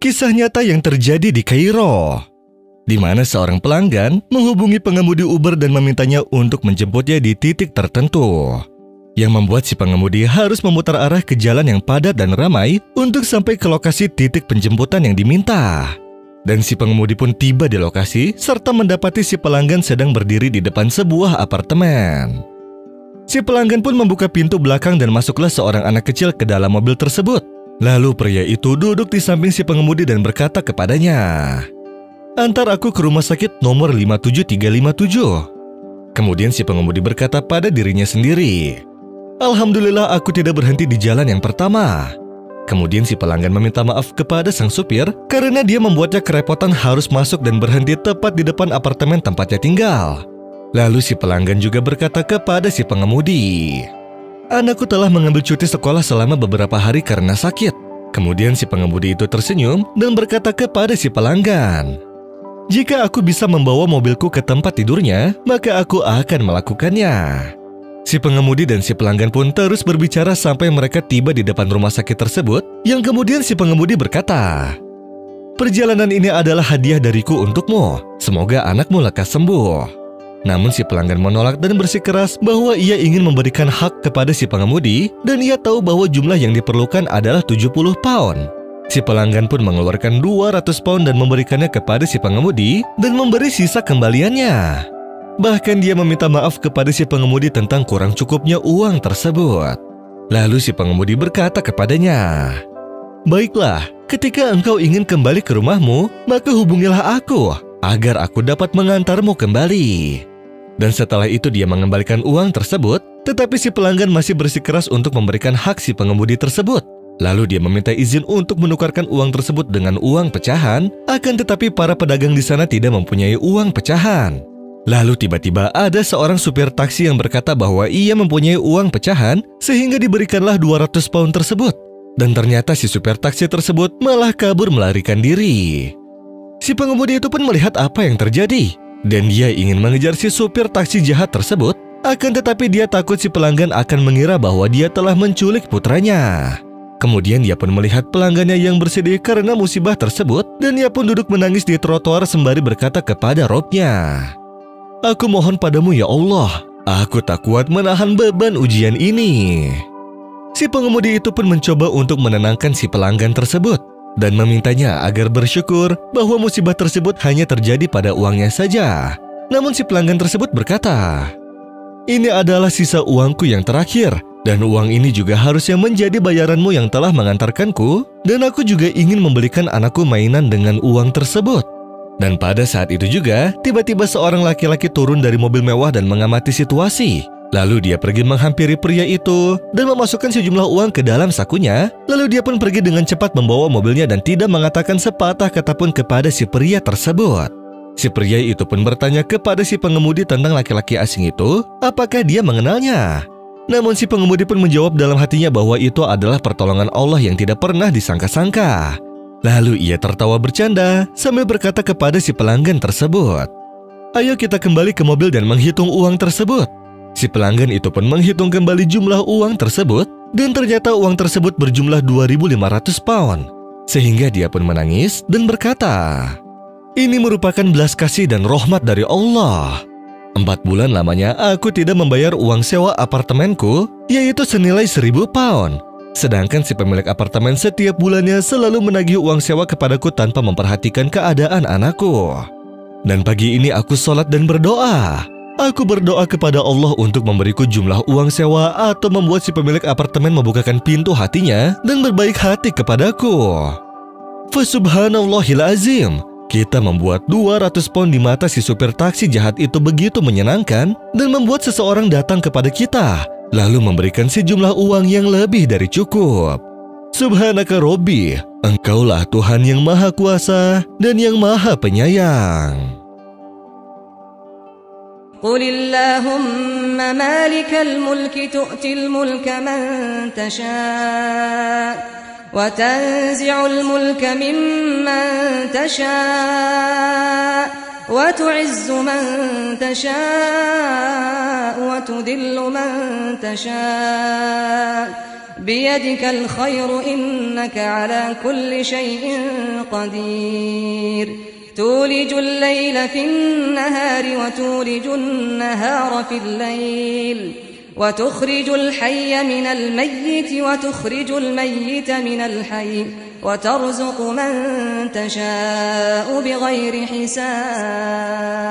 Kisah nyata yang terjadi di Kairo, di mana seorang pelanggan menghubungi pengemudi Uber dan memintanya untuk menjemputnya di titik tertentu, yang membuat si pengemudi harus memutar arah ke jalan yang padat dan ramai untuk sampai ke lokasi titik penjemputan yang diminta. Dan si pengemudi pun tiba di lokasi serta mendapati si pelanggan sedang berdiri di depan sebuah apartemen. Si pelanggan pun membuka pintu belakang dan masuklah seorang anak kecil ke dalam mobil tersebut. Lalu pria itu duduk di samping si pengemudi dan berkata kepadanya, "Antar aku ke rumah sakit nomor 57357. Kemudian si pengemudi berkata pada dirinya sendiri, "Alhamdulillah aku tidak berhenti di jalan yang pertama." Kemudian si pelanggan meminta maaf kepada sang supir karena dia membuatnya kerepotan harus masuk dan berhenti tepat di depan apartemen tempatnya tinggal. Lalu si pelanggan juga berkata kepada si pengemudi, "Anakku telah mengambil cuti sekolah selama beberapa hari karena sakit." Kemudian si pengemudi itu tersenyum dan berkata kepada si pelanggan, "Jika aku bisa membawa mobilku ke tempat tidurnya, maka aku akan melakukannya." Si pengemudi dan si pelanggan pun terus berbicara sampai mereka tiba di depan rumah sakit tersebut, yang kemudian si pengemudi berkata, "Perjalanan ini adalah hadiah dariku untukmu. Semoga anakmu lekas sembuh." Namun si pelanggan menolak dan bersikeras bahwa ia ingin memberikan hak kepada si pengemudi dan ia tahu bahwa jumlah yang diperlukan adalah 70 pound. Si pelanggan pun mengeluarkan 200 pound dan memberikannya kepada si pengemudi dan memberi sisa kembaliannya. Bahkan dia meminta maaf kepada si pengemudi tentang kurang cukupnya uang tersebut. Lalu si pengemudi berkata kepadanya, "Baiklah, ketika engkau ingin kembali ke rumahmu, maka hubungilah aku agar aku dapat mengantarmu kembali." Dan setelah itu dia mengembalikan uang tersebut, tetapi si pelanggan masih bersikeras untuk memberikan hak si pengemudi tersebut. Lalu dia meminta izin untuk menukarkan uang tersebut dengan uang pecahan, akan tetapi para pedagang di sana tidak mempunyai uang pecahan. Lalu tiba-tiba ada seorang supir taksi yang berkata bahwa ia mempunyai uang pecahan, sehingga diberikanlah 200 pound tersebut. Dan ternyata si supir taksi tersebut malah kabur melarikan diri. Si pengemudi itu pun melihat apa yang terjadi, dan dia ingin mengejar si supir taksi jahat tersebut, akan tetapi dia takut si pelanggan akan mengira bahwa dia telah menculik putranya. Kemudian dia pun melihat pelanggannya yang bersedih karena musibah tersebut, dan ia pun duduk menangis di trotoar sembari berkata kepada Robnya, "Aku mohon padamu ya Allah, aku tak kuat menahan beban ujian ini." Si pengemudi itu pun mencoba untuk menenangkan si pelanggan tersebut dan memintanya agar bersyukur bahwa musibah tersebut hanya terjadi pada uangnya saja. Namun si pelanggan tersebut berkata, "Ini adalah sisa uangku yang terakhir, dan uang ini juga harusnya menjadi bayaranmu yang telah mengantarkanku, dan aku juga ingin membelikan anakku mainan dengan uang tersebut." Dan pada saat itu juga, tiba-tiba seorang laki-laki turun dari mobil mewah dan mengamati situasi. Lalu dia pergi menghampiri pria itu dan memasukkan sejumlah uang ke dalam sakunya. Lalu dia pun pergi dengan cepat membawa mobilnya dan tidak mengatakan sepatah kata pun kepada si pria tersebut. Si pria itu pun bertanya kepada si pengemudi tentang laki-laki asing itu, apakah dia mengenalnya. Namun si pengemudi pun menjawab dalam hatinya bahwa itu adalah pertolongan Allah yang tidak pernah disangka-sangka. Lalu ia tertawa bercanda sambil berkata kepada si pelanggan tersebut, "Ayo kita kembali ke mobil dan menghitung uang tersebut." Si pelanggan itu pun menghitung kembali jumlah uang tersebut, dan ternyata uang tersebut berjumlah 2.500 pound. Sehingga dia pun menangis dan berkata, "Ini merupakan belas kasih dan rahmat dari Allah. 4 bulan lamanya aku tidak membayar uang sewa apartemenku, yaitu senilai 1.000 pound. Sedangkan si pemilik apartemen setiap bulannya selalu menagih uang sewa kepadaku tanpa memperhatikan keadaan anakku. Dan pagi ini aku sholat dan berdoa. Aku berdoa kepada Allah untuk memberiku jumlah uang sewa atau membuat si pemilik apartemen membukakan pintu hatinya dan berbaik hati kepadaku. Fasubhanallahil azim, kita membuat 200 pound di mata si supir taksi jahat itu begitu menyenangkan dan membuat seseorang datang kepada kita, lalu memberikan sejumlah uang yang lebih dari cukup. Subhanaka Robbi, Engkaulah Tuhan yang Maha Kuasa dan yang Maha Penyayang." قل اللهم مالك الملك تؤتي الملك من تشاء وتنزع الملك ممن تشاء وتعز من تشاء وتذل من تشاء بيدك الخير إنك على كل شيء قدير تولج الليل في النهار وتولج النهار في الليل وتخرج الحي من الميت وتخرج الميت من الحي وترزق من تشاء بغير حساب